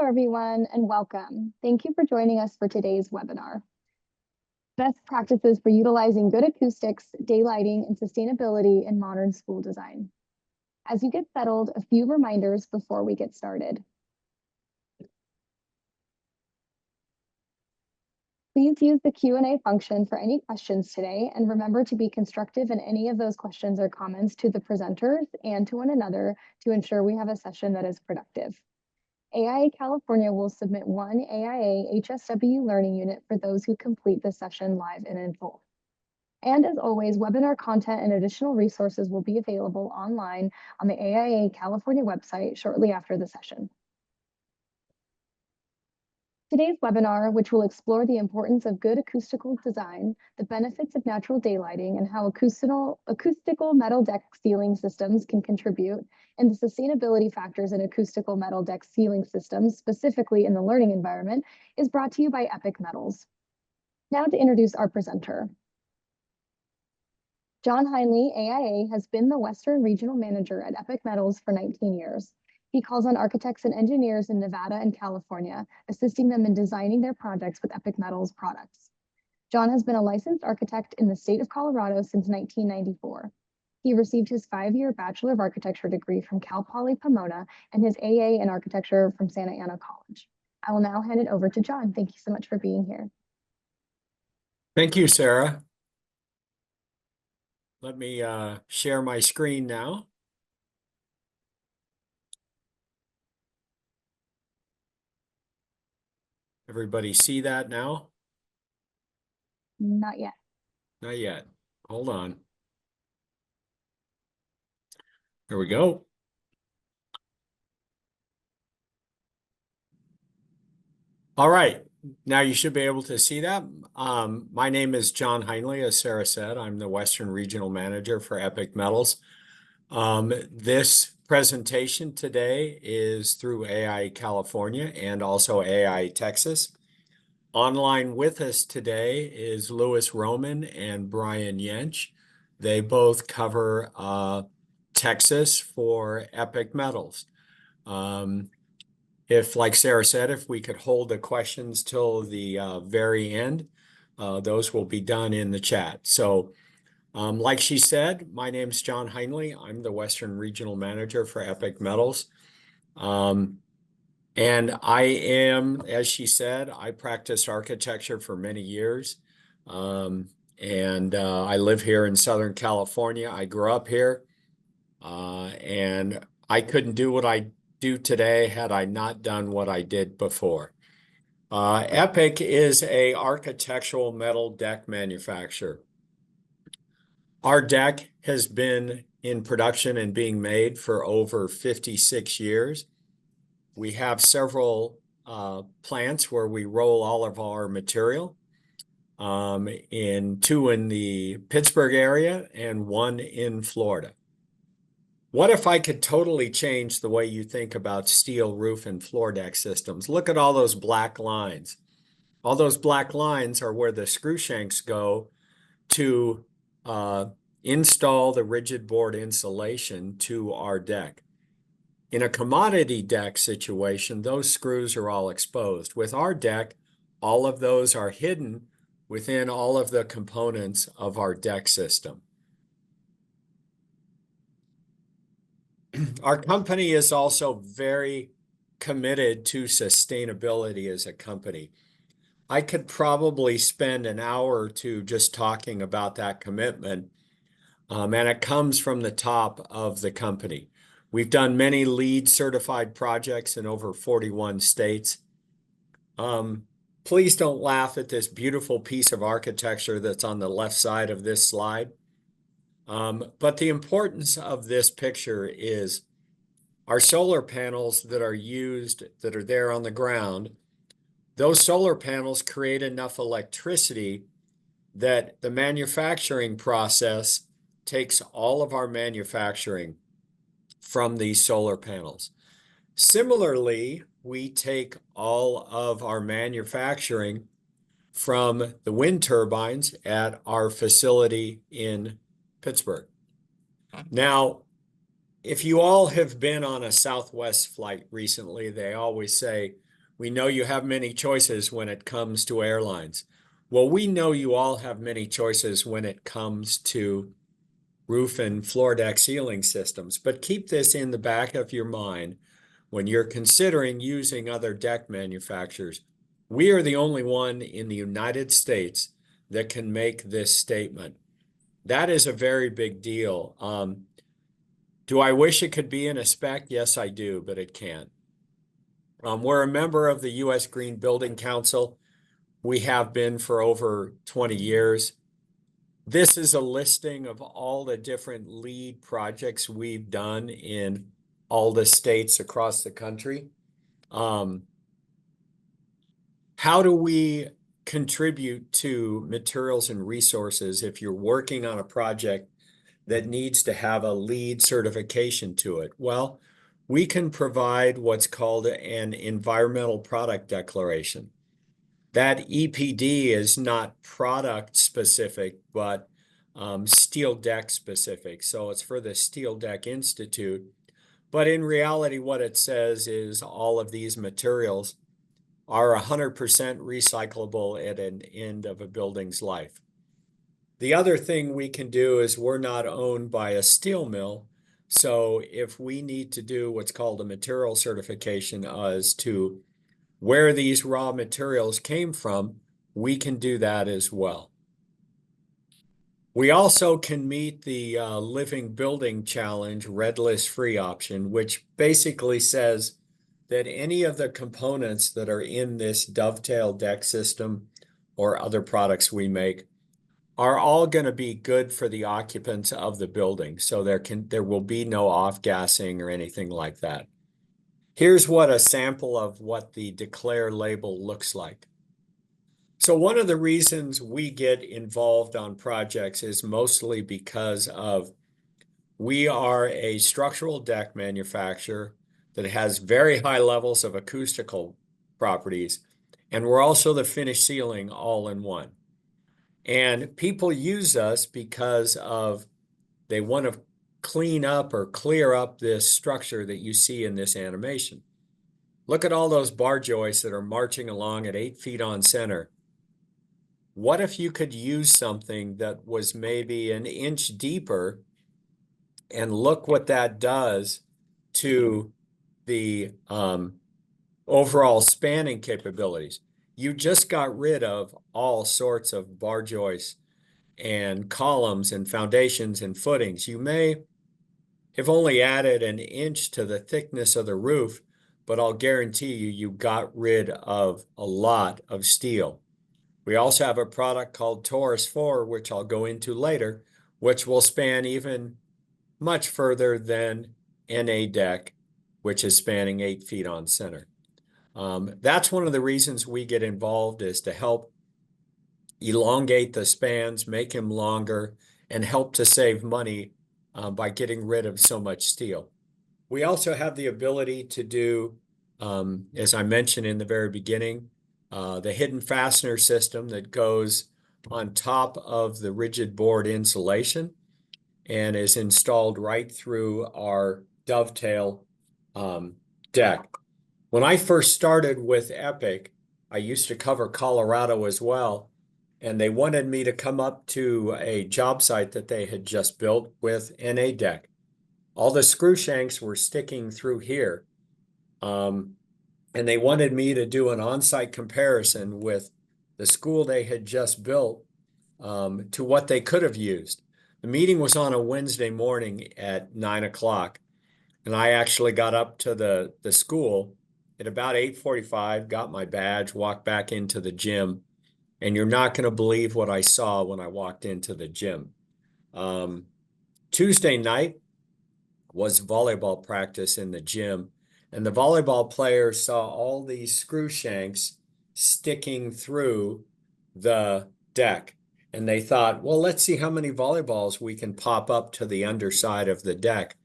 everyone, and welcome. Thank you for joining us for today's webinar. Best practices for utilizing good acoustics, daylighting, and sustainability in modern school design. As you get settled, a few reminders before we get started. Please use the Q&A function for any questions today, and remember to be constructive in any of those questions or comments to the presenters and to one another to ensure we have a session that is productive. AIA California will submit one AIA HSW learning unit for those who complete the session live and in full. And as always, webinar content and additional resources will be available online on the AIA California website shortly after the session. Today's webinar, which will explore the importance of good acoustical design, the benefits of natural daylighting, and how acoustical metal deck ceiling systems can contribute, and the sustainability factors in acoustical metal deck ceiling systems, specifically in the learning environment, is brought to you by Epic Metals. Now to introduce our presenter. John Heinley, AIA, has been the Western Regional Manager at Epic Metals for 19 years. He calls on architects and engineers in Nevada and California, assisting them in designing their projects with Epic Metals products. John has been a licensed architect in the state of Colorado since 1994. He received his 5-year Bachelor of Architecture degree from Cal Poly Pomona and his AA in Architecture from Santa Ana College. I will now hand it over to John. Thank you so much for being here. Thank you, Sarah. Let me share my screen now. Everybody see that now? Not yet. Not yet. Hold on. There we go. All right. Now you should be able to see that. My name is John Heinley, as Sarah said. I'm the Western Regional Manager for Epic Metals. This presentation today is through AI California and also AI Texas. Online with us today is Louis Roman and Brian Yench. They both cover Texas for Epic Metals. If, like Sarah said, if we could hold the questions till the very end, those will be done in the chat. So like she said, my name is John Heinley. I'm the Western Regional Manager for Epic Metals. And I am, as she said, I practiced architecture for many years. I live here in Southern California. I grew up here. And I couldn't do what I do today had I not done what I did before. Epic is an architectural metal deck manufacturer. Our deck has been in production and being made for over 56 years. We have several plants where we roll all of our material, two in the Pittsburgh area and one in Florida. What if I could totally change the way you think about steel roof and floor deck systems? Look at all those black lines. All those black lines are where the screw shanks go to install the rigid board insulation to our deck. In a commodity deck situation, those screws are all exposed. With our deck, all of those are hidden within all of the components of our deck system. Our company is also very committed to sustainability as a company. I could probably spend an hour or two just talking about that commitment, and it comes from the top of the company. We've done many LEED certified projects in over 41 states. Please don't laugh at this beautiful piece of architecture that's on the left side of this slide. But the importance of this picture is our solar panels that are used, that are there on the ground. Those solar panels create enough electricity that the manufacturing process takes all of our manufacturing from these solar panels. Similarly, we take all of our manufacturing from the wind turbines at our facility in Pittsburgh. Now, if you all have been on a Southwest flight recently, they always say, We know you have many choices when it comes to airlines. Well, we know you all have many choices when it comes to roof and floor deck ceiling systems, but keep this in the back of your mind when you're considering using other deck manufacturers. We are the only one in the United States that can make this statement. That is a very big deal. Do I wish it could be in a spec? Yes, I do, but it can't. We're a member of the U.S. Green Building Council. We have been for over 20 years. This is a listing of all the different LEED projects we've done in all the states across the country. How do we contribute to materials and resources if you're working on a project that needs to have a LEED certification to it? Well, we can provide what's called an environmental product declaration. That EPD is not product specific, but steel deck specific. So it's for the Steel Deck Institute. But in reality, what it says is all of these materials are 100% recyclable at an end of a building's life. The other thing we can do is we're not owned by a steel mill. So if we need to do what's called a material certification as to where these raw materials came from, we can do that as well. We also can meet the Living Building Challenge Red List Free option, which basically says that any of the components that are in this dovetail deck system or other products we make are all going to be good for the occupants of the building. So there will be no off-gassing or anything like that. Here's what a sample of what the Declare label looks like. So one of the reasons we get involved on projects is mostly because of we are a structural deck manufacturer that has very high levels of acoustical properties, and we're also the finished ceiling all in one. And people use us because of they want to clean up or clear up this structure that you see in this animation. Look at all those bar joists that are marching along at 8 feet on center. What if you could use something that was maybe an inch deeper, and look what that does to the overall spanning capabilities. You just got rid of all sorts of bar joists and columns and foundations and footings. You may have only added an inch to the thickness of the roof, but I'll guarantee you got rid of a lot of steel. We also have a product called Taurus 4, which I'll go into later, which will span even much further than NA deck, which is spanning 8 feet on center. That's one of the reasons we get involved, is to help elongate the spans, make them longer, and help to save money by getting rid of so much steel. We also have the ability to do, as I mentioned in the very beginning, the hidden fastener system that goes on top of the rigid board insulation and is installed right through our dovetail deck. When I first started with Epic, I used to cover Colorado as well, and they wanted me to come up to a job site that they had just built with NA deck. All the screw shanks were sticking through here. And they wanted me to do an on-site comparison with the school they had just built to what they could have used. The meeting was on a Wednesday morning at 9 o'clock, and I actually got up to the school at about 8:45, got my badge, walked back into the gym, and you're not going to believe what I saw when I walked into the gym. Tuesday night was volleyball practice in the gym, and the volleyball players saw all these screw shanks sticking through the deck. And they thought, well, let's see how many volleyballs we can pop up to the underside of the deck.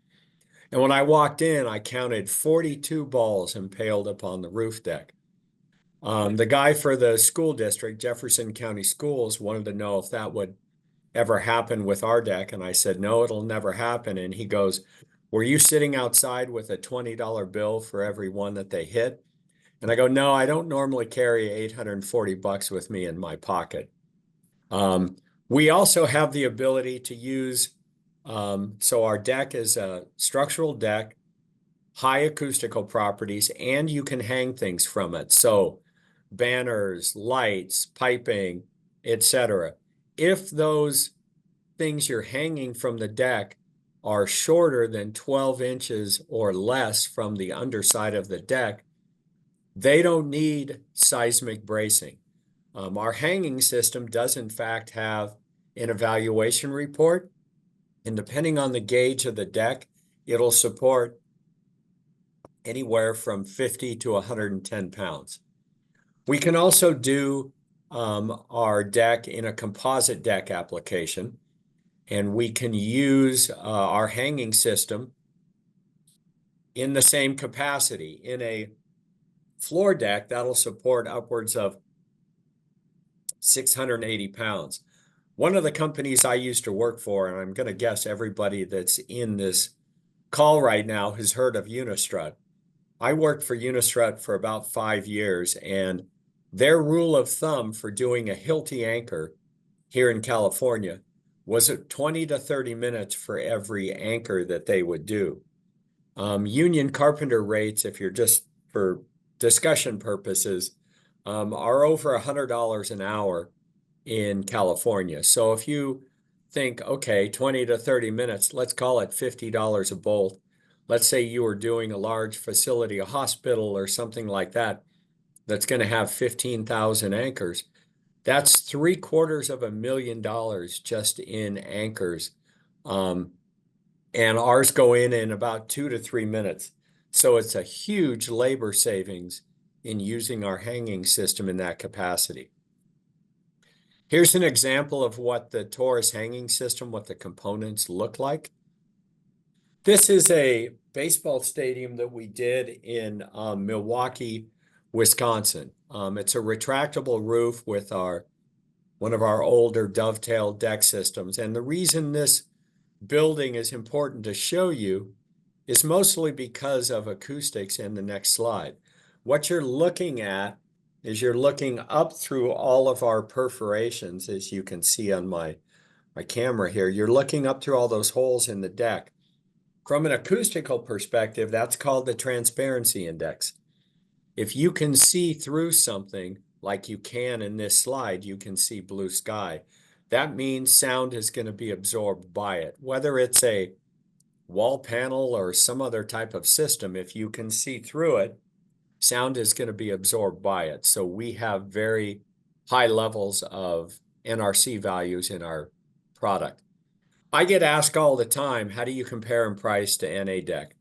And when I walked in, I counted 42 balls impaled upon the roof deck. The guy for the school district, Jefferson County Schools, wanted to know if that would ever happen with our deck. And I said, no, it'll never happen. And he goes, were you sitting outside with a $20 bill for every one that they hit? And I go, no, I don't normally carry 840 bucks with me in my pocket. We also have the ability to use, so our deck is a structural deck, high acoustical properties, and you can hang things from it. So banners, lights, piping, etc. If those things you're hanging from the deck are shorter than 12 inches or less from the underside of the deck, they don't need seismic bracing. Our hanging system does in fact have an evaluation report, and depending on the gauge of the deck, it'll support anywhere from 50 to 110 pounds. We can also do our deck in a composite deck application, and we can use our hanging system in the same capacity. In a floor deck, that'll support upwards of 680 pounds. One of the companies I used to work for, and I'm going to guess everybody that's in this call right now has heard of Unistrut. I worked for Unistrut for about 5 years, and their rule of thumb for doing a Hilti anchor here in California was at 20 to 30 minutes for every anchor that they would do. Union carpenter rates, if you're just for discussion purposes, are over $100 an hour in California. So if you think, okay, 20 to 30 minutes, let's call it $50 a bolt. Let's say you were doing a large facility, a hospital or something like that, that's going to have 15,000 anchors. That's $750,000 just in anchors. And ours go in about 2 to 3 minutes. So it's a huge labor savings in using our hanging system in that capacity. Here's an example of what the Taurus hanging system, what the components look like. This is a baseball stadium that we did in Milwaukee, Wisconsin. It's a retractable roof with one of our older dovetail deck systems. And the reason this building is important to show you is mostly because of acoustics in the next slide. What you're looking at is you're looking up through all of our perforations, as you can see on my camera here. You're looking up through all those holes in the deck. From an acoustical perspective, that's called the transparency index. If you can see through something like you can in this slide, you can see blue sky. That means sound is going to be absorbed by it. Whether it's a wall panel or some other type of system, if you can see through it, sound is going to be absorbed by it. So we have very high levels of NRC values in our product. I get asked all the time, how do you compare in price to NA deck?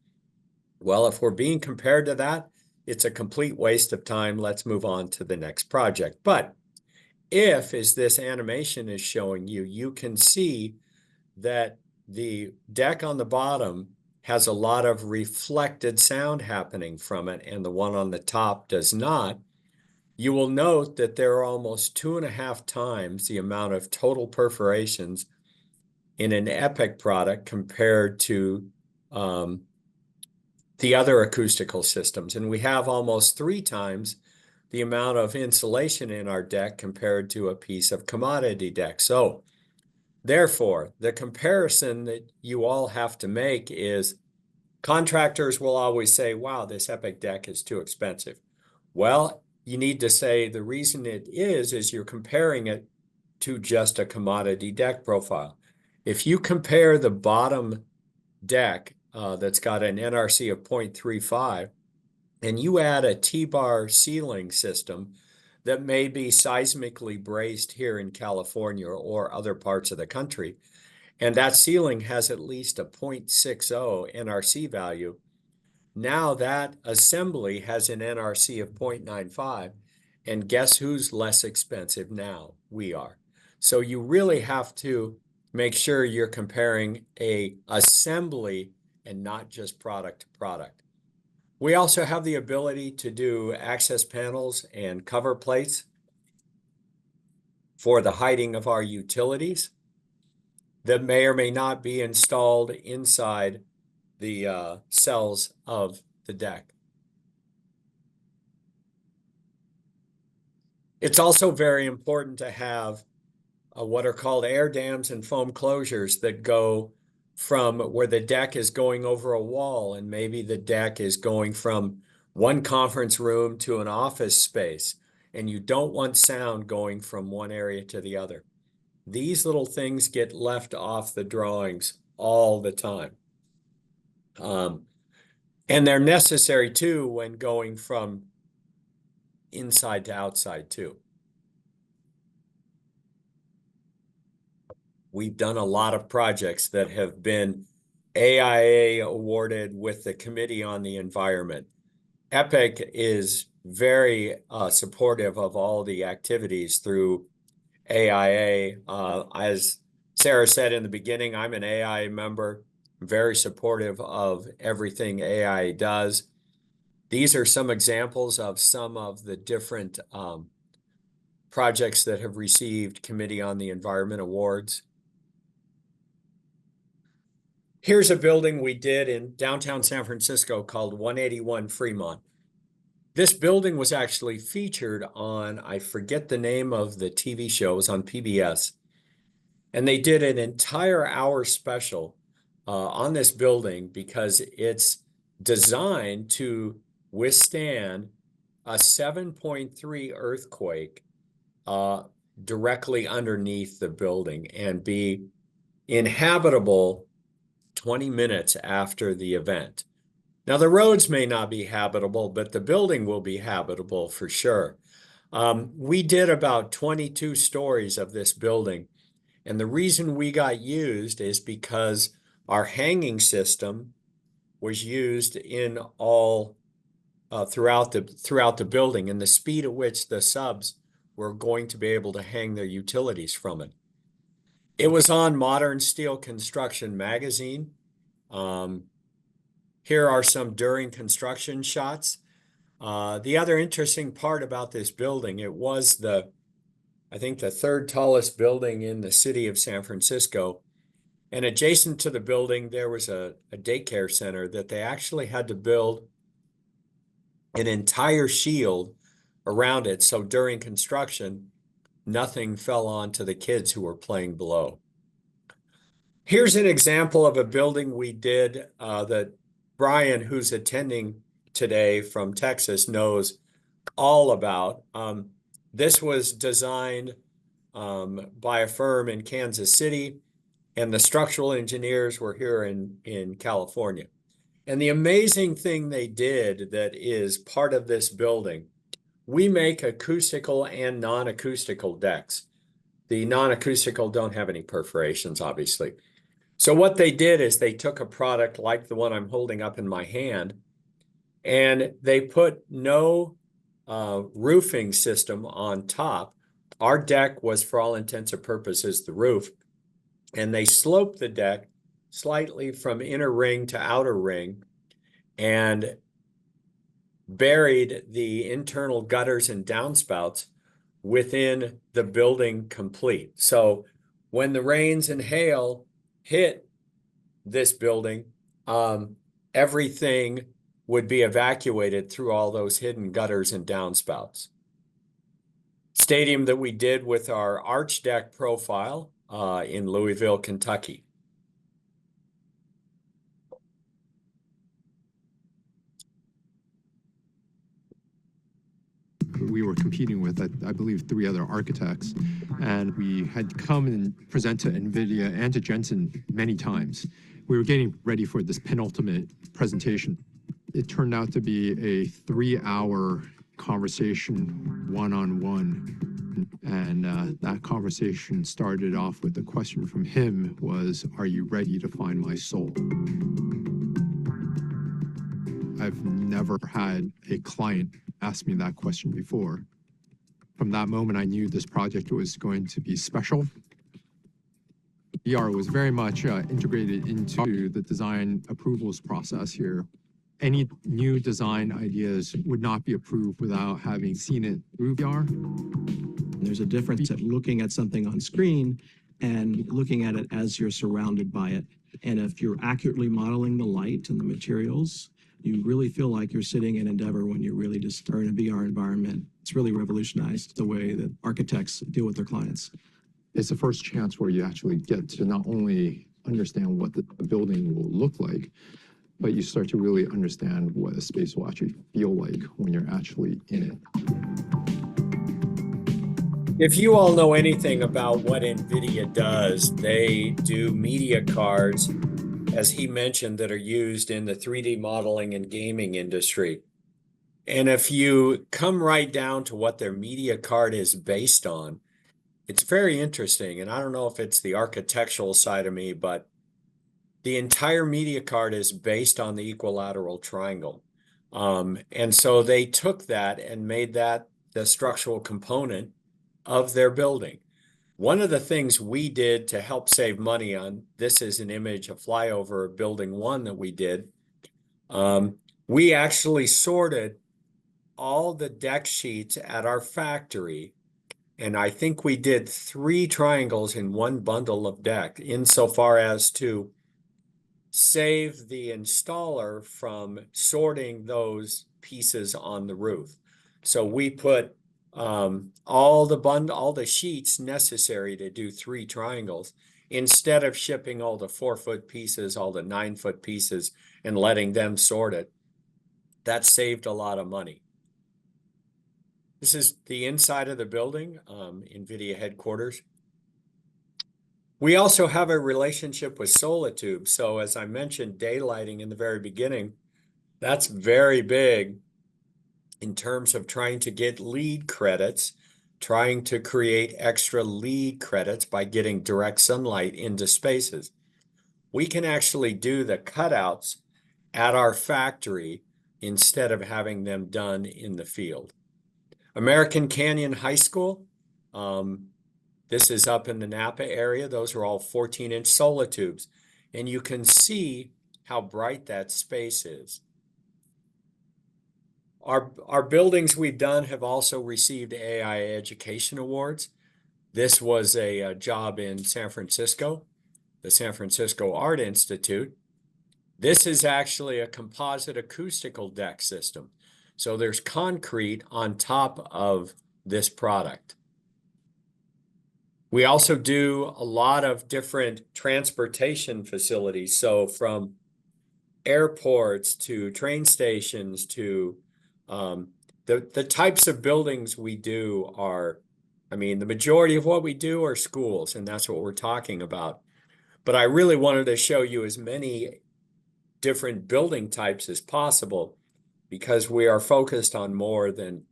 Well, if we're being compared to that, it's a complete waste of time. Let's move on to the next project. But if, as this animation is showing you, you can see that the deck on the bottom has a lot of reflected sound happening from it, and the one on the top does not, you will note that there are almost 2.5 times the amount of total perforations in an Epic product compared to the other acoustical systems. And we have almost 3 times the amount of insulation in our deck compared to a piece of commodity deck. So therefore, the comparison that you all have to make is contractors will always say, wow, this Epic deck is too expensive. Well, you need to say the reason it is you're comparing it to just a commodity deck profile. If you compare the bottom deck that's got an NRC of 0.35 and you add a T-bar ceiling system that may be seismically braced here in California or other parts of the country, and that ceiling has at least a 0.60 NRC value, now that assembly has an NRC of 0.95, and guess who's less expensive now? We are. So you really have to make sure you're comparing a assembly and not just product to product. We also have the ability to do access panels and cover plates for the hiding of our utilities that may or may not be installed inside the cells of the deck. It's also very important to have what are called air dams and foam closures that go from where the deck is going over a wall, and maybe the deck is going from one conference room to an office space, and you don't want sound going from one area to the other. These little things get left off the drawings all the time. And they're necessary too when going from inside to outside too. We've done a lot of projects that have been AIA awarded with the Committee on the Environment. EPIC is very supportive of all the activities through AIA. As Sarah said in the beginning, I'm an AIA member, very supportive of everything AIA does. These are some examples of some of the different projects that have received Committee on the Environment awards. Here's a building we did in downtown San Francisco called 181 Fremont. This building was actually featured on, I forget the name of the TV show, it was on PBS. And they did an entire hour special on this building because it's designed to withstand a 7.3 earthquake directly underneath the building and be inhabitable 20 minutes after the event. Now, the roads may not be habitable, but the building will be habitable for sure. We did about 22 stories of this building. And the reason we got used is because our hanging system was used in all throughout the building, and the speed at which the subs were going to be able to hang their utilities from it. It was on Modern Steel Construction magazine. Here are some during construction shots. The other interesting part about this building, it was I think the third tallest building in the city of San Francisco. And adjacent to the building, there was a daycare center that they actually had to build an entire shield around it. So during construction, nothing fell onto the kids who were playing below. Here's an example of a building we did that Brian, who's attending today from Texas, knows all about. This was designed by a firm in Kansas City, and the structural engineers were here in California. And the amazing thing they did that is part of this building, we make acoustical and non-acoustical decks. The non-acoustical don't have any perforations, obviously. So what they did is they took a product like the one I'm holding up in my hand, and they put no roofing system on top. Our deck was, for all intents and purposes, the roof, and they sloped the deck slightly from inner ring to outer ring and buried the internal gutters and downspouts within the building complete. So when the rains and hail hit this building, everything would be evacuated through all those hidden gutters and downspouts. Stadium that we did with our arch deck profile in Louisville, Kentucky. We were competing with, I believe, 3 other architects, and we had come and present to NVIDIA and to Jensen many times. We were getting ready for this penultimate presentation. It turned out to be a 3-hour conversation, one-on-one, and that conversation started off with a question from him was, "Are you ready to find my soul?" I've never had a client ask me that question before. From that moment, I knew this project was going to be special. VR was very much integrated into the design approvals process here. Any new design ideas would not be approved without having seen it through VR. There's a difference at looking at something on screen and looking at it as you're surrounded by it. And if you're accurately modeling the light and the materials, You really feel like you're sitting in Endeavor when you really just are in a VR environment. It's really revolutionized the way that architects deal with their clients. It's the first chance where you actually get to not only understand what the building will look like, but you start to really understand what a space will actually feel like when you're actually in it. If you all know anything about what NVIDIA does, they do media cards, as he mentioned, that are used in the 3D modeling and gaming industry. And if you come right down to what their media card is based on, it's very interesting. And I don't know if it's the architectural side of me, but the entire media card is based on the equilateral triangle. And so they took that and made that the structural component of their building. One of the things we did to help save money on, this is an image, a flyover of building 1 that we did. We actually sorted all the deck sheets at our factory, and I think we did 3 triangles in one bundle of deck, insofar as to save the installer from sorting those pieces on the roof. So we put all the sheets necessary to do 3 triangles instead of shipping all the 4-foot pieces, all the 9-foot pieces, and letting them sort it. That saved a lot of money. This is the inside of the building, NVIDIA headquarters. We also have a relationship with Solitude. So as I mentioned, daylighting in the very beginning, that's very big in terms of trying to get LEED credits, trying to create extra LEED credits by getting direct sunlight into spaces. We can actually do the cutouts at our factory instead of having them done in the field. American Canyon High School, this is up in the Napa area. Those are all 14-inch Solitubes. And you can see how bright that space is. Our buildings we've done have also received AI Education Awards. This was a job in San Francisco, the San Francisco Art Institute. This is actually a composite acoustical deck system. So there's concrete on top of this product. We also do a lot of different transportation facilities. So from airports to train stations to the types of buildings we do are, I mean, the majority of what we do are schools, and that's what we're talking about. But I really wanted to show you as many different building types as possible because we are focused on more than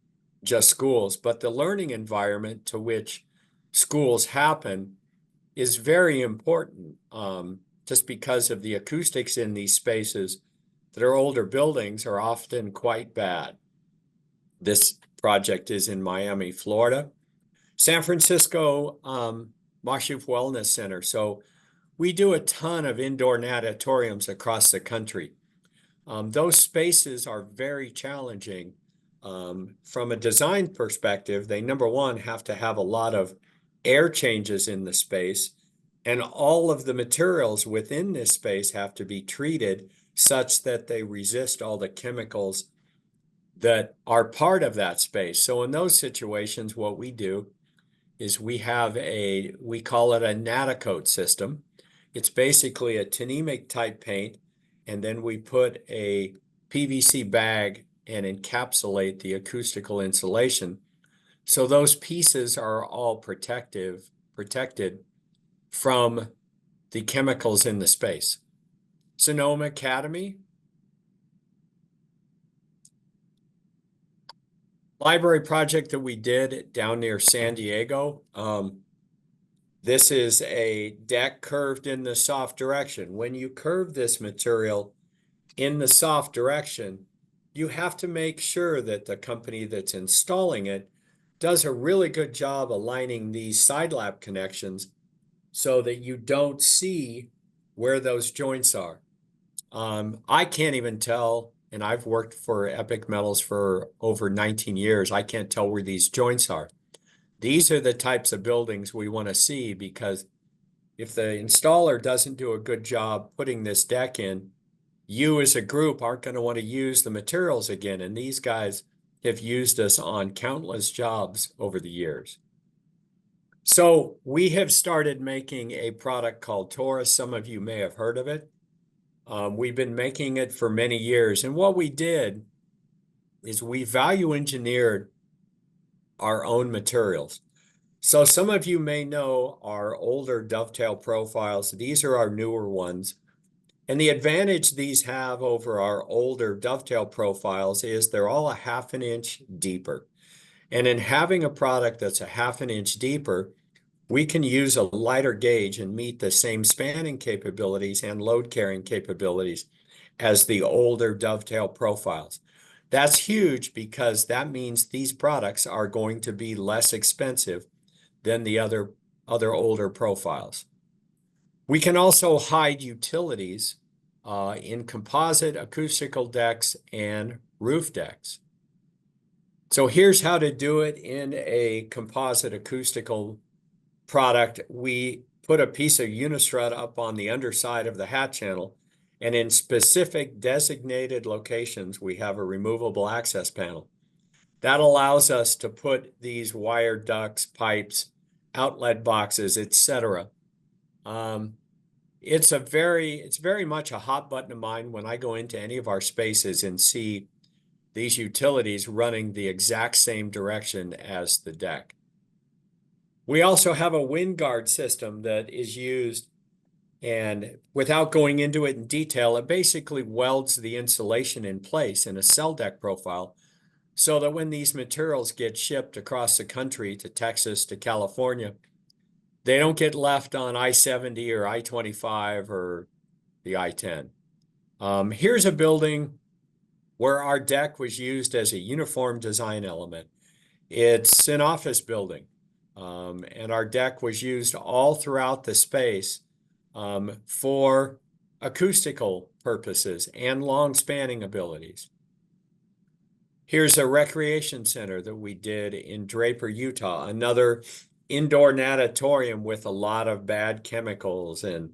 just schools. But the learning environment to which schools happen is very important, just because of the acoustics in these spaces that are older buildings are often quite bad. This project is in Miami, Florida. San Francisco Mashuf Wellness Center. So we do a ton of indoor natatoriums across the country. Those spaces are very challenging. From a design perspective, they, number one, have to have a lot of air changes in the space, and all of the materials within this space have to be treated such that they resist all the chemicals that are part of that space. So in those situations, what we do is we call it a Natacoat system. It's basically a Tennemic type paint, and then we put a PVC bag and encapsulate the acoustical insulation. So those pieces are all protected from the chemicals in the space. Sonoma Academy. Library project that we did down near San Diego. This is a deck curved in the soft direction. When you curve this material in the soft direction, you have to make sure that the company that's installing it does a really good job aligning these side lap connections so that you don't see where those joints are. I can't even tell, and I've worked for Epic Metals for over 19 years. I can't tell where these joints are. These are the types of buildings we want to see, because if the installer doesn't do a good job putting this deck in, you as a group aren't going to want to use the materials again. And these guys have used us on countless jobs over the years. So we have started making a product called Taurus. Some of you may have heard of it. We've been making it for many years. And what we did is we value engineered our own materials. So some of you may know our older dovetail profiles. These are our newer ones. And the advantage these have over our older dovetail profiles is they're all a half an inch deeper. And in having a product that's a half an inch deeper, we can use a lighter gauge and meet the same spanning capabilities and load carrying capabilities as the older dovetail profiles. That's huge because that means these products are going to be less expensive than the other older profiles. We can also hide utilities in composite acoustical decks and roof decks. So here's how to do it in a composite acoustical product. We put a piece of unistrut up on the underside of the hat channel, and in specific designated locations, we have a removable access panel. That allows us to put these wire ducts, pipes, outlet boxes, etc. It's very much a hot button of mine when I go into any of our spaces and see these utilities running the exact same direction as the deck. We also have a wind guard system that is used, and without going into it in detail, it basically welds the insulation in place in a cell deck profile so that when these materials get shipped across the country to Texas, to California, they don't get left on I-70 or I-25 or the I-10. Here's a building where our deck was used as a uniform design element. It's an office building, and our deck was used all throughout the space for acoustical purposes and long spanning abilities. Here's a recreation center that we did in Draper, Utah, another indoor natatorium with a lot of bad chemicals and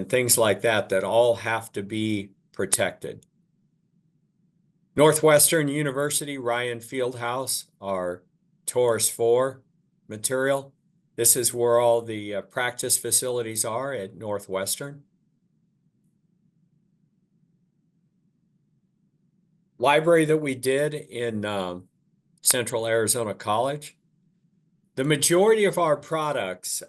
things like that that all have to be protected. Northwestern University Ryan Fieldhouse, our Taurus 4 material. This is where all the practice facilities are at Northwestern. Library that we did in Central Arizona College. The majority of our products,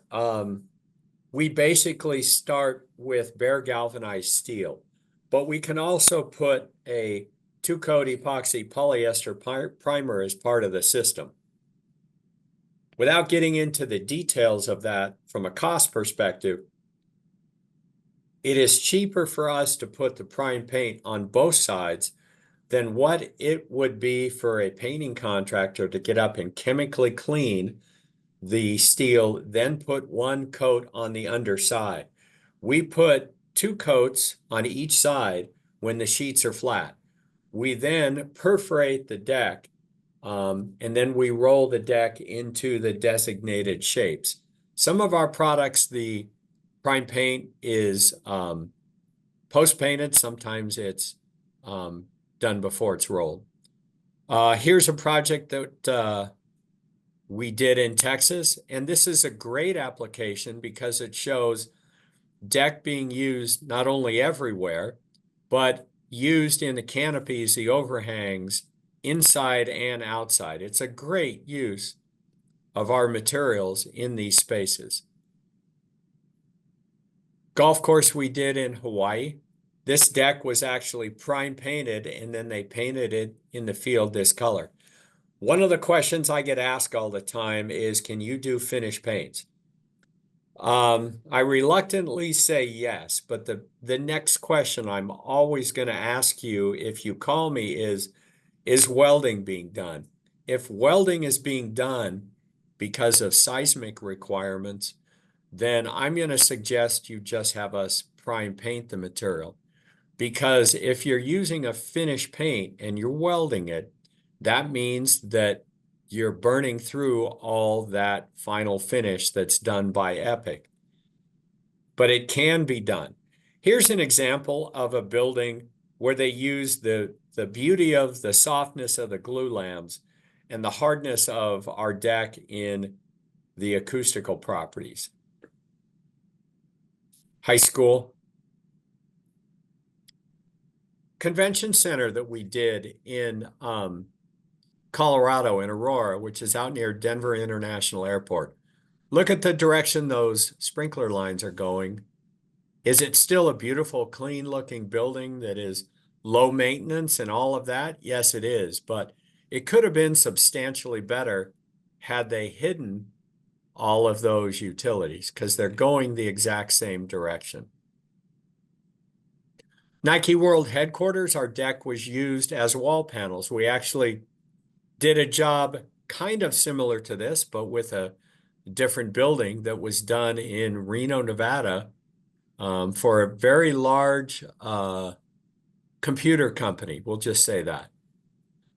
we basically start with bare galvanized steel, but we can also put a 2-coat epoxy polyester primer as part of the system. Without getting into the details of that from a cost perspective, it is cheaper for us to put the prime paint on both sides than what it would be for a painting contractor to get up and chemically clean the steel, then put 1 coat on the underside. We put 2 coats on each side when the sheets are flat. We then perforate the deck, and then we roll the deck into the designated shapes. Some of our products, the prime paint is post-painted. Sometimes it's done before it's rolled. Here's a project that we did in Texas, and this is a great application because it shows deck being used not only everywhere, but used in the canopies, the overhangs, inside and outside. It's a great use of our materials in these spaces. Golf course we did in Hawaii. This deck was actually prime painted, and then they painted it in the field this color. One of the questions I get asked all the time is, can you do finish paints? I reluctantly say yes, but the next question I'm always going to ask you if you call me is welding being done? If welding is being done because of seismic requirements, then I'm going to suggest you just have us prime paint the material. Because if you're using a finish paint and you're welding it, that means that you're burning through all that final finish that's done by Epic. But it can be done. Here's an example of a building where they used the beauty of the softness of the glue lambs and the hardness of our deck in the acoustical properties. High school. Convention center that we did in Colorado, in Aurora, which is out near Denver International Airport. Look at the direction those sprinkler lines are going. Is it still a beautiful, clean looking building that is low maintenance and all of that? Yes, it is, but it could have been substantially better had they hidden all of those utilities, because they're going the exact same direction. Nike World headquarters, our deck was used as wall panels. We actually did a job kind of similar to this, but with a different building that was done in Reno, Nevada, for a very large computer company. We'll just say that.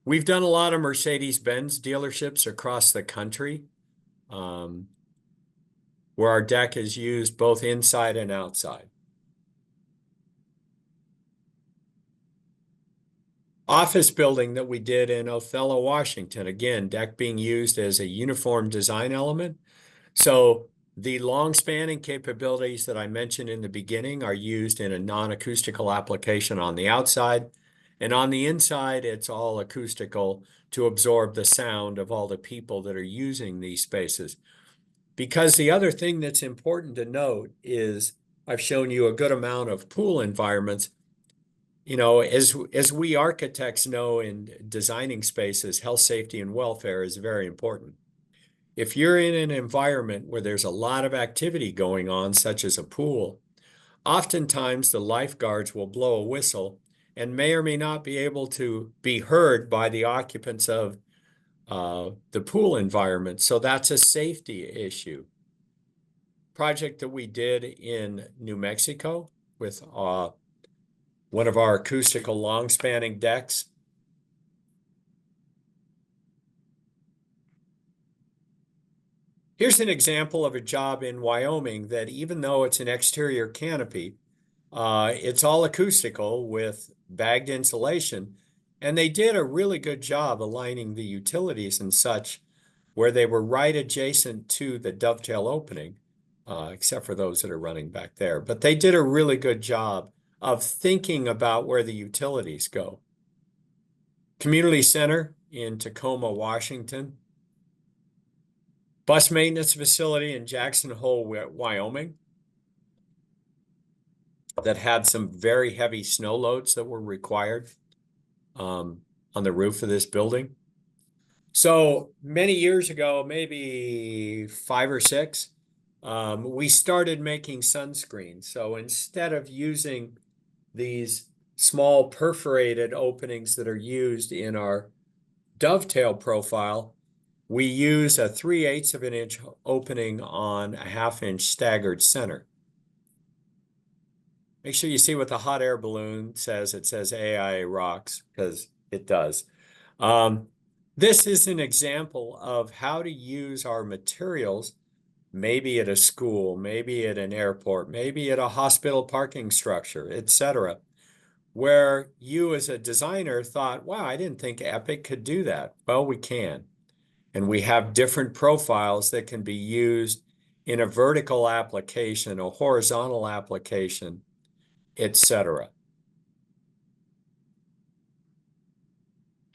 We've done a lot of Mercedes-Benz dealerships across the country, where our deck is used both inside and outside. Office building that we did in Othello, Washington. Again, deck being used as a uniform design element. So the long spanning capabilities that I mentioned in the beginning are used in a non-acoustical application on the outside. And on the inside, it's all acoustical to absorb the sound of all the people that are using these spaces. Because the other thing that's important to note is I've shown you a good amount of pool environments. You know, as we architects know in designing spaces, health, safety, and welfare is very important. If you're in an environment where there's a lot of activity going on, such as a pool, oftentimes the lifeguards will blow a whistle and may or may not be able to be heard by the occupants of the pool environment. So that's a safety issue. Project that we did in New Mexico with one of our acoustical long spanning decks. Here's an example of a job in Wyoming that, even though it's an exterior canopy, it's all acoustical with bagged insulation. And they did a really good job aligning the utilities and such where they were right adjacent to the dovetail opening, except for those that are running back there. But they did a really good job of thinking about where the utilities go. Community Center in Tacoma, Washington. Bus maintenance facility in Jackson Hole, Wyoming, that had some very heavy snow loads that were required on the roof of this building. So many years ago, maybe 5 or 6, we started making sunscreen. So instead of using these small perforated openings that are used in our dovetail profile, we use a 3/8 of an inch opening on a 1/2 inch staggered center. Make sure you see what the hot air balloon says. It says AIA rocks, because it does. This is an example of how to use our materials, maybe at a school, maybe at an airport, maybe at a hospital parking structure, etc., where you as a designer thought, wow, I didn't think Epic could do that. Well, we can. And we have different profiles that can be used in a vertical application, a horizontal application, etc.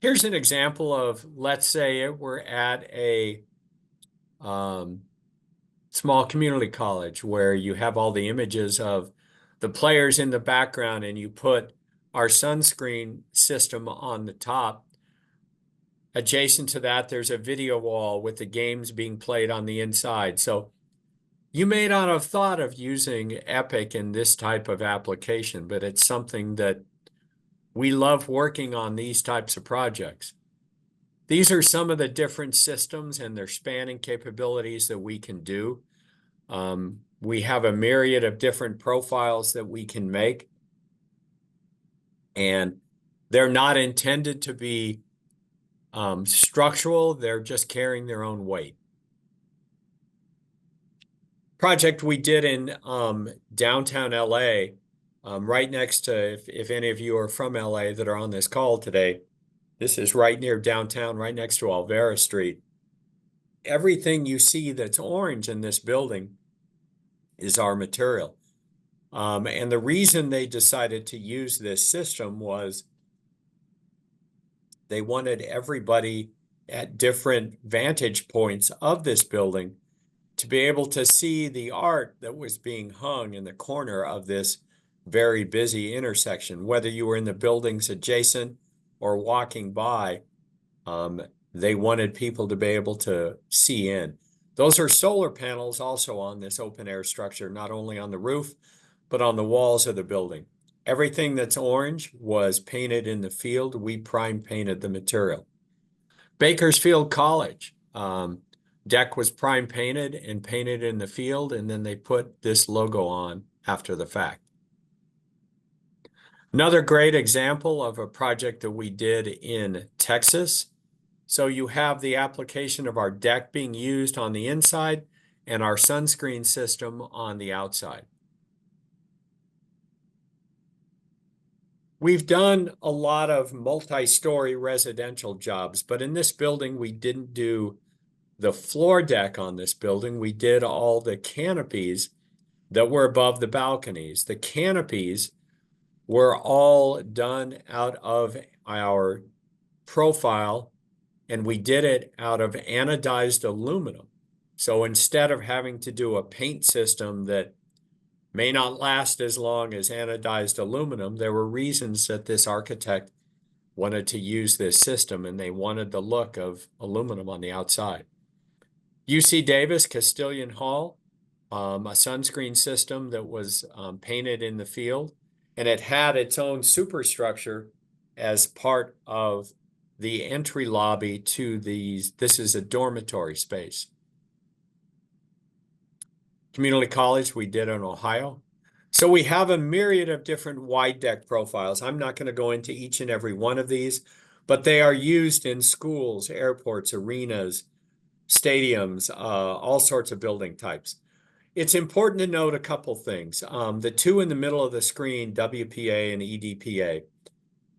Here's an example of, let's say we're at a small community college where you have all the images of the players in the background and you put our sunscreen system on the top. Adjacent to that, there's a video wall with the games being played on the inside. So you may not have thought of using Epic in this type of application, but it's something that we love working on, these types of projects. These are some of the different systems and their spanning capabilities that we can do. We have a myriad of different profiles that we can make, and they're not intended to be structural. They're just carrying their own weight. Project we did in downtown LA right next to, if any of you are from LA that are on this call today, this is right near downtown, right next to Alvera Street. Everything you see that's orange in this building is our material. And the reason they decided to use this system was they wanted everybody at different vantage points of this building to be able to see the art that was being hung in the corner of this very busy intersection. Whether you were in the buildings adjacent or walking by, they wanted people to be able to see in. Those are solar panels also on this open air structure, not only on the roof, but on the walls of the building. Everything that's orange was painted in the field. We prime painted the material. Bakersfield College, deck was prime painted and painted in the field, and then they put this logo on after the fact. Another great example of a project that we did in Texas. So you have the application of our deck being used on the inside and our sunscreen system on the outside. We've done a lot of multi-story residential jobs, but in this building, we didn't do the floor deck on this building. We did all the canopies that were above the balconies. The canopies were all done out of our profile, and we did it out of anodized aluminum. So instead of having to do a paint system that may not last as long as anodized aluminum, there were reasons that this architect wanted to use this system, and they wanted the look of aluminum on the outside. UC Davis, Castilian Hall, a sunscreen system that was painted in the field, and it had its own superstructure as part of the entry lobby to these. This is a dormitory space. Community College, we did in Ohio. So we have a myriad of different wide deck profiles. I'm not going to go into each and every one of these, but they are used in schools, airports, arenas, stadiums, all sorts of building types. It's important to note a couple things. The two in the middle of the screen, WPA and EDPA.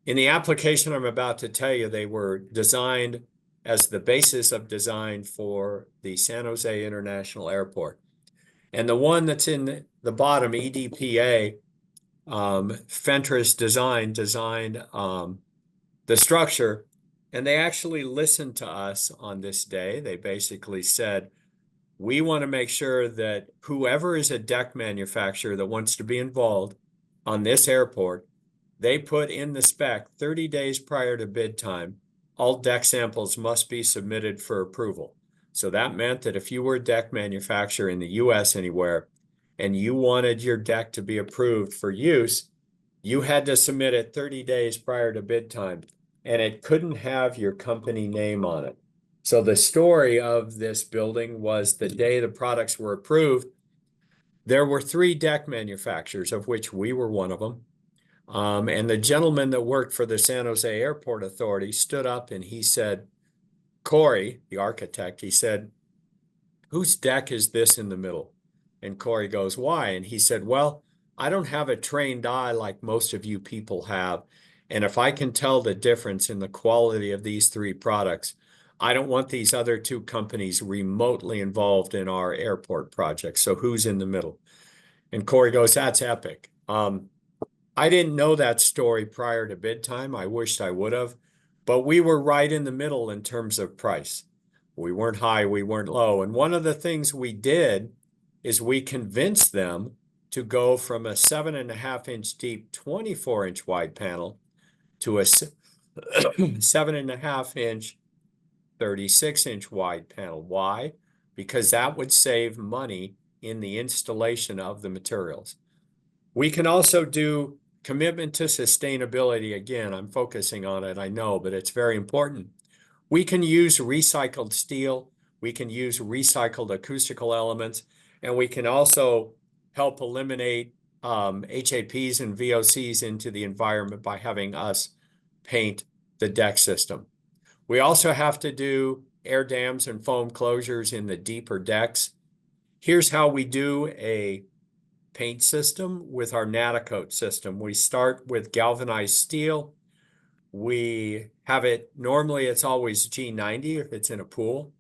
In the application I'm about to tell you, they were designed as the basis of design for the San Jose International Airport. And the one that's in the bottom, EDPA, Fentress designed the structure, and they actually listened to us on this day. They basically said, we want to make sure that whoever is a deck manufacturer that wants to be involved on this airport, they put in the spec 30 days prior to bid time, all deck samples must be submitted for approval. So that meant that if you were a deck manufacturer in the US anywhere and you wanted your deck to be approved for use, you had to submit it 30 days prior to bid time, and it couldn't have your company name on it. So the story of this building was the day the products were approved, there were 3 deck manufacturers, of which we were one of them. And the gentleman that worked for the San Jose Airport Authority stood up and he said, Corey, the architect, he said, whose deck is this in the middle? And Corey goes, why? And he said, well, I don't have a trained eye like most of you people have. And if I can tell the difference in the quality of these 3 products, I don't want these other 2 companies remotely involved in our airport project. So who's in the middle? And Corey goes, that's epic. I didn't know that story prior to bid time. I wished I would have, but we were right in the middle in terms of price. We weren't high, we weren't low. And one of the things we did is we convinced them to go from a 7.5-inch deep, 24-inch wide panel to a 7.5-inch, 36-inch wide panel. Why? Because that would save money in the installation of the materials. We can also do commitment to sustainability. Again, I'm focusing on it, I know, but it's very important. We can use recycled steel. We can use recycled acoustical elements, and we can also help eliminate HAPs and VOCs into the environment by having us paint the deck system. We also have to do air dams and foam closures in the deeper decks. Here's how we do a paint system with our Natacoat system. We start with galvanized steel. We have it, normally it's always G90 if it's in a pool.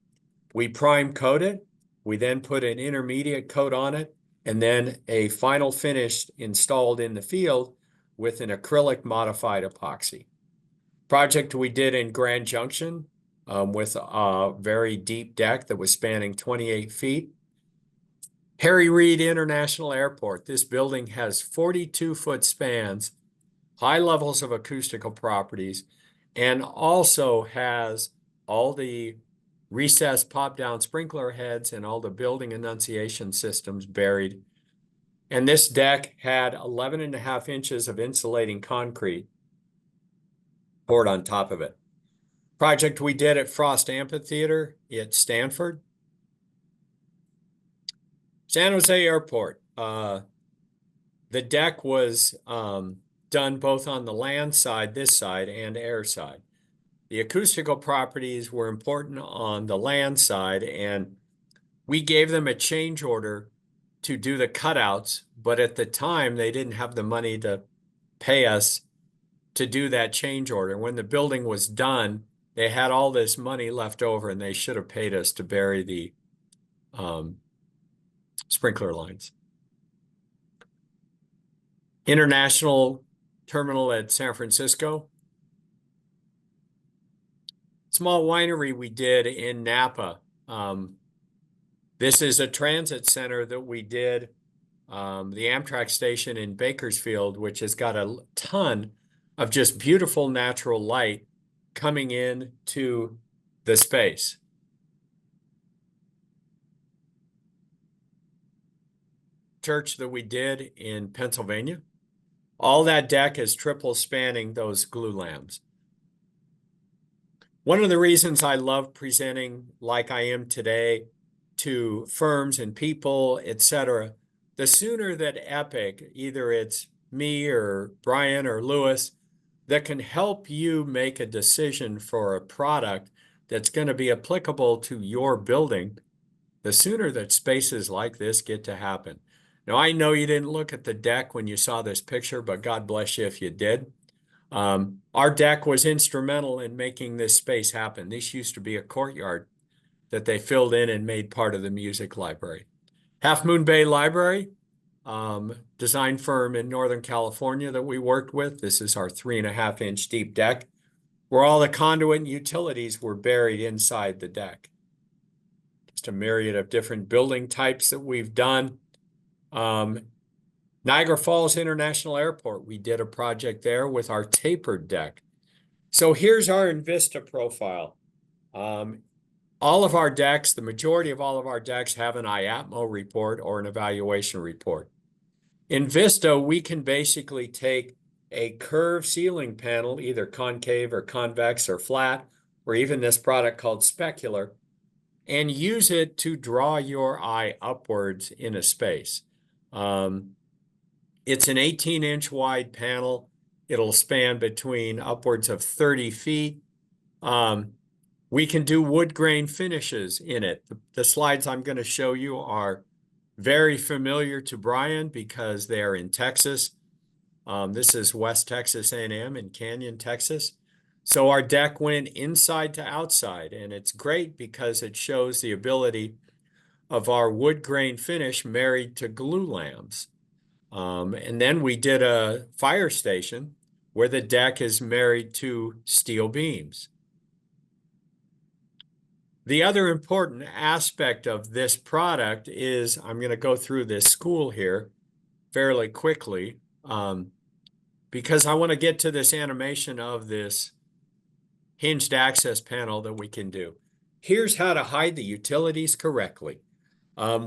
We prime coat it. We then put an intermediate coat on it, and then a final finish installed in the field with an acrylic modified epoxy. Project we did in Grand Junction with a very deep deck that was spanning 28 feet. Harry Reid International Airport. This building has 42-foot spans, high levels of acoustical properties, and also has all the recessed pop-down sprinkler heads and all the building enunciation systems buried. And this deck had 11.5 inches of insulating concrete poured on top of it. Project we did at Frost Amphitheater at Stanford. San Jose Airport. The deck was done both on the land side, this side, and air side. The acoustical properties were important on the land side, and we gave them a change order to do the cutouts, but at the time they didn't have the money to pay us to do that change order. When the building was done, they had all this money left over, and they should have paid us to bury the sprinkler lines. International terminal at San Francisco. Small winery we did in Napa. This is a transit center that we did, the Amtrak station in Bakersfield, which has got a ton of just beautiful natural light coming in to the space. Church that we did in Pennsylvania. All that deck is triple spanning those glue lamps. One of the reasons I love presenting like I am today to firms and people, etc., the sooner that Epic, either it's me or Brian or Lewis, that can help you make a decision for a product that's going to be applicable to your building, the sooner that spaces like this get to happen. Now, I know you didn't look at the deck when you saw this picture, but God bless you if you did. Our deck was instrumental in making this space happen. This used to be a courtyard that they filled in and made part of the music library. Half Moon Bay Library, design firm in Northern California that we worked with. This is our 3.5-inch deep deck, where all the conduit and utilities were buried inside the deck. Just a myriad of different building types that we've done. Niagara Falls International Airport, we did a project there with our tapered deck. So here's our Invista profile. All of our decks, the majority of all of our decks have an IATMO report or an evaluation report. In Vista, we can basically take a curved ceiling panel, either concave or convex or flat, or even this product called specular, and use it to draw your eye upwards in a space. It's an 18-inch wide panel. It'll span between upwards of 30 feet. We can do wood grain finishes in it. The slides I'm going to show you are very familiar to Brian because they are in Texas. This is West Texas A&M in Canyon, Texas. So our deck went inside to outside, and it's great because it shows the ability of our wood grain finish married to glue lamps. And then we did a fire station where the deck is married to steel beams. The other important aspect of this product is, I'm going to go through this school here fairly quickly because I want to get to this animation of this hinged access panel that we can do. Here's how to hide the utilities correctly.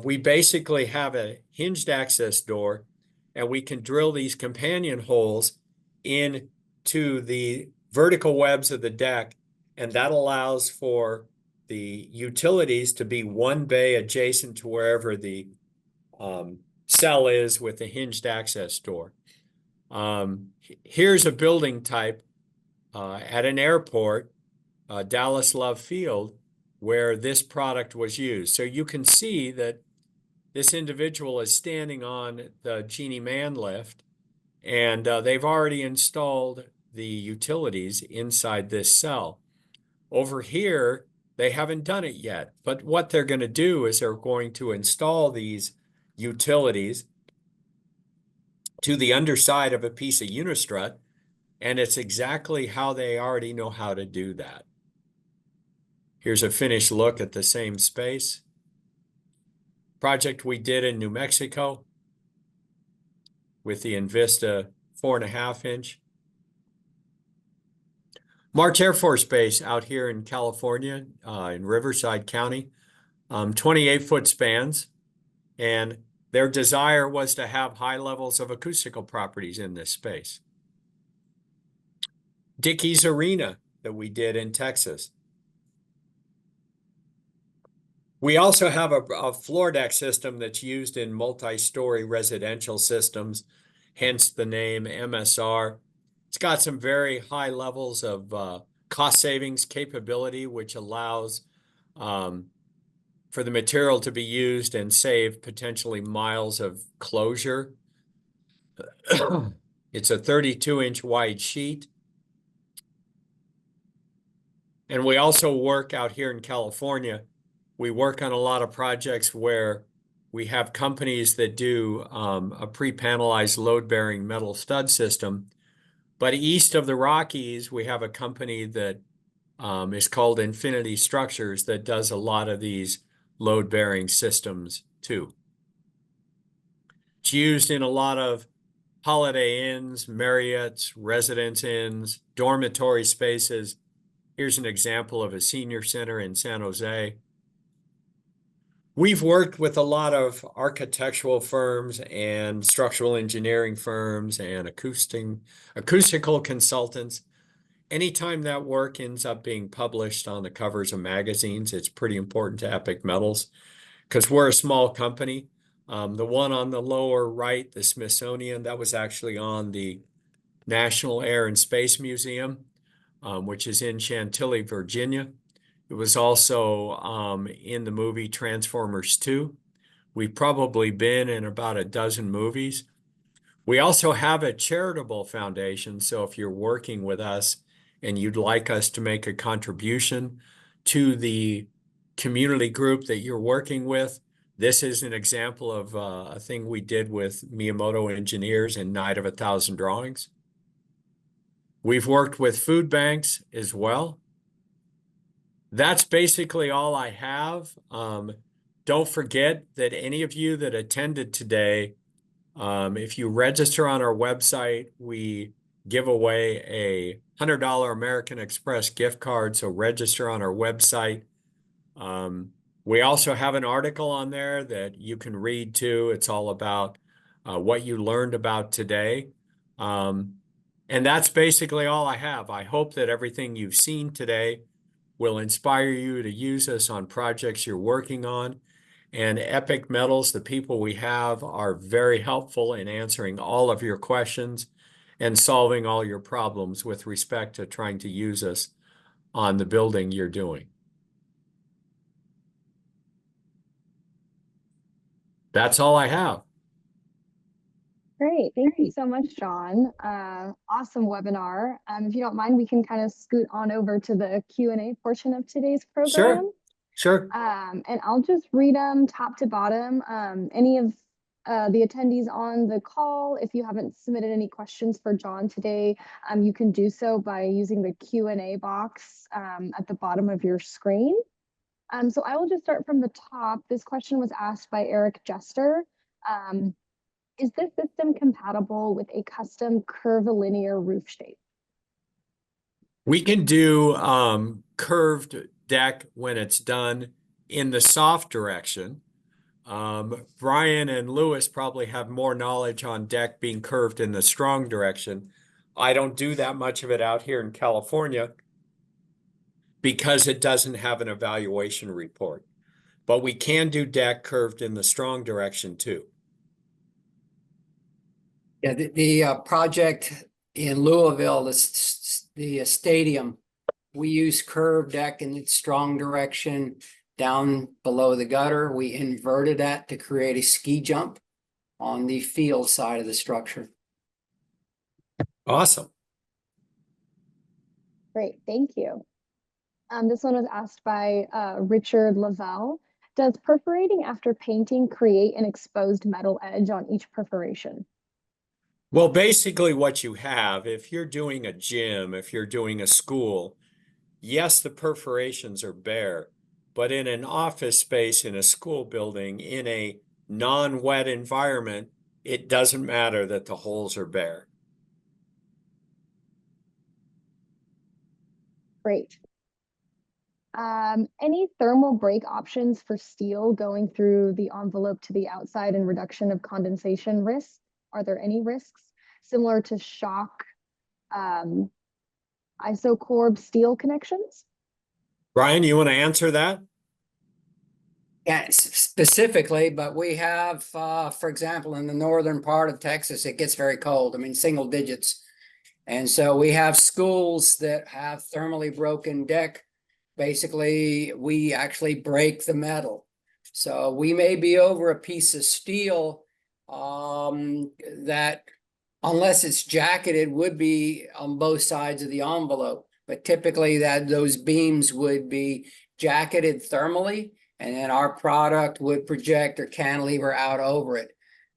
We basically have a hinged access door, and we can drill these companion holes into the vertical webs of the deck, and that allows for the utilities to be one bay adjacent to wherever the cell is with the hinged access door. Here's a building type at an airport, Dallas Love Field, where this product was used. So you can see that this individual is standing on the Genie Man lift, and they've already installed the utilities inside this cell. Over here, they haven't done it yet, but what they're going to do is they're going to install these utilities to the underside of a piece of unistrut, and it's exactly how they already know how to do that. Here's a finished look at the same space. Project we did in New Mexico with the Invista 4.5 inch. March Air Force Base out here in California, in Riverside County, 28-foot spans, and their desire was to have high levels of acoustical properties in this space. Dickey's Arena that we did in Texas. We also have a floor deck system that's used in multi-story residential systems, hence the name MSR. It's got some very high levels of cost savings capability, which allows for the material to be used and save potentially miles of closure. It's a 32-inch wide sheet. And we also work out here in California. We work on a lot of projects where we have companies that do a pre-panelized load-bearing metal stud system. But east of the Rockies, we have a company that is called Infinity Structures that does a lot of these load-bearing systems too. It's used in a lot of Holiday Inns, Marriott's, Residence Inns, dormitory spaces. Here's an example of a senior center in San Jose. We've worked with a lot of architectural firms and structural engineering firms and acoustical consultants. Anytime that work ends up being published on the covers of magazines, it's pretty important to Epic Metals because we're a small company. The one on the lower right, the Smithsonian, that was actually on the National Air and Space Museum, which is in Chantilly, Virginia. It was also in the movie Transformers 2. We've probably been in about a dozen movies. We also have a charitable foundation, so if you're working with us and you'd like us to make a contribution to the community group that you're working with, this is an example of a thing we did with Miyamoto Engineers in Night of 1,000 Drawings. We've worked with food banks as well. That's basically all I have. Don't forget that any of you that attended today, if you register on our website, we give away a $100 American Express gift card, so register on our website. We also have an article on there that you can read too. It's all about what you learned about today. And that's basically all I have. I hope that everything you've seen today will inspire you to use us on projects you're working on. And Epic Metals, the people we have, are very helpful in answering all of your questions and solving all your problems with respect to trying to use us on the building you're doing. That's all I have. Great. Thank you so much, John. Awesome webinar. If you don't mind, we can kind of scoot on over to the Q&A portion of today's program. Sure. And I'll just read them top to bottom. Any of the attendees on the call, if you haven't submitted any questions for John today, you can do so by using the Q&A box at the bottom of your screen. So I will just start from the top. This question was asked by Eric Jester. Is this system compatible with a custom curvilinear roof shape? We can do curved deck when it's done in the soft direction. Brian and Lewis probably have more knowledge on deck being curved in the strong direction. I don't do that much of it out here in California because it doesn't have an evaluation report. But we can do deck curved in the strong direction too. Yeah, the project in Louisville, the stadium, we use curved deck in its strong direction. down below the gutter. We inverted that to create a ski jump on the field side of the structure. Awesome. Great, thank you. This one was asked by Richard Lavelle. Does perforating after painting create an exposed metal edge on each perforation? Well, basically what you have, if you're doing a gym, if you're doing a school, yes, the perforations are bare, but in an office space, in a school building, in a non-wet environment, it doesn't matter that the holes are bare. Great. Any thermal break options for steel going through the envelope to the outside and reduction of condensation risks? Are there any risks similar to shock isocorb steel connections? Brian, you want to answer that? Yeah, specifically, but we have, for example, in the northern part of Texas, it gets very cold. I mean, single digits. And so we have schools that have thermally broken deck. Basically, we actually break the metal. So we may be over a piece of steel that, unless it's jacketed, would be on both sides of the envelope. But typically those beams would be jacketed thermally, and then our product would project or cantilever out over it.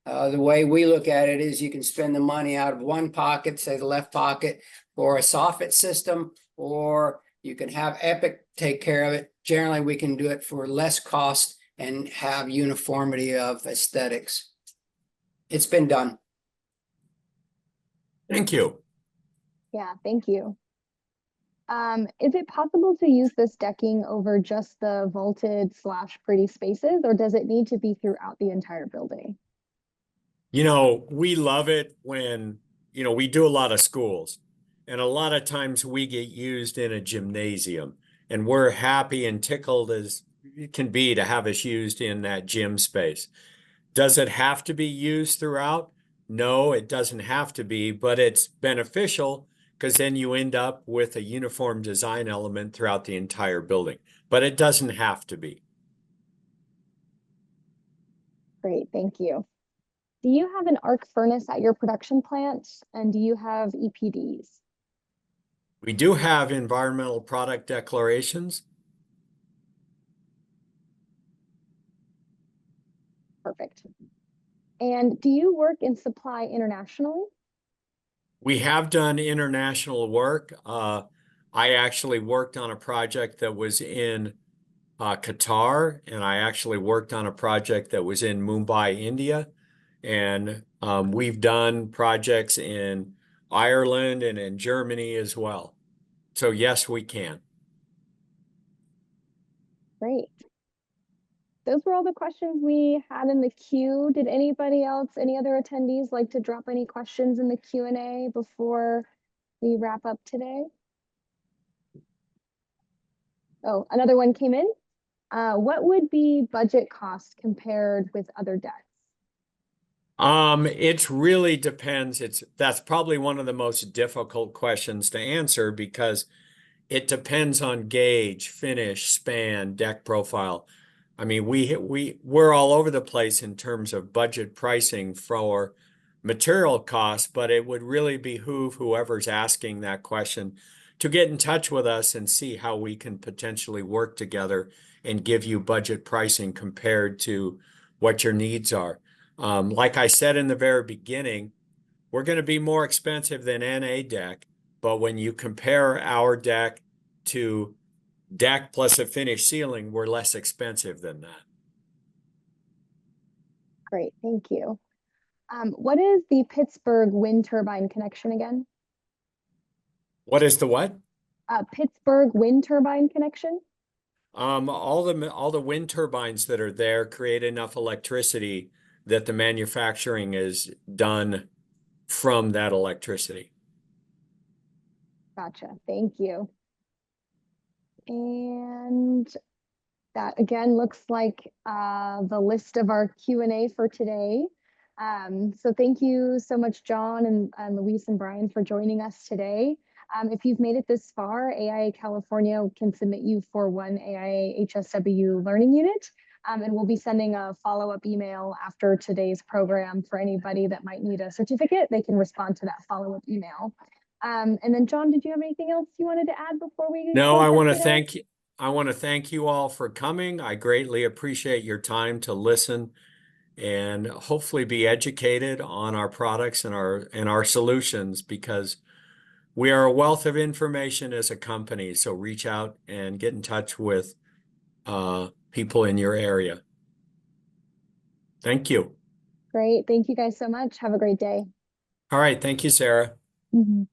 The way we look at it is you can spend the money out of one pocket, say the left pocket, for a soffit system, or you can have Epic take care of it. Generally, we can do it for less cost and have uniformity of aesthetics. It's been done. Thank you. Yeah, thank you. Is it possible to use this decking over just the vaulted / pretty spaces, or does it need to be throughout the entire building? You know, we love it when, we do a lot of schools, and a lot of times we get used in a gymnasium, and we're happy and tickled as it can be to have us used in that gym space. Does it have to be used throughout? No, it doesn't have to be, but it's beneficial because then you end up with a uniform design element throughout the entire building, but it doesn't have to be. Great, thank you. Do you have an arc furnace at your production plant, and do you have EPDs? We do have environmental product declarations. Perfect. And do you work in supply internationally? We have done international work. I actually worked on a project that was in Qatar, and I actually worked on a project that was in Mumbai, India. And we've done projects in Ireland and in Germany as well. So yes, we can. Great. Those were all the questions we had in the queue. Did anybody else, any other attendees like to drop any questions in the Q&A before we wrap up today? Oh, another one came in. What would be budget cost compared with other decks? It really depends. That's probably one of the most difficult questions to answer because it depends on gauge, finish, span, deck profile. I mean, we're all over the place in terms of budget pricing for material costs, but it would really behoove whoever's asking that question to get in touch with us and see how we can potentially work together and give you budget pricing compared to what your needs are. Like I said in the very beginning, we're going to be more expensive than NA deck, but when you compare our deck to deck plus a finished ceiling, we're less expensive than that. Great, thank you. What is the Pittsburgh wind turbine connection again? What is the what? Pittsburgh wind turbine connection? All the wind turbines that are there create enough electricity that the manufacturing is done from that electricity. Gotcha, thank you. And that again looks like the list of our Q&A for today. So thank you so much, John and Luis and Brian, for joining us today. If you've made it this far, AIA California can submit you for one AIA HSW learning unit. And we'll be sending a follow-up email after today's program for anybody that might need a certificate. They can respond to that follow-up email. And then John, did you have anything else you wanted to add before we No, close I out want to today? thank you. I want to thank you all for coming. I greatly appreciate your time to listen and hopefully be educated on our products and our solutions, because we are a wealth of information as a company. So reach out and get in touch with people in your area. Thank you. Great. Thank you guys so much. Have a great day. All right. Thank you, Sarah. Mhm.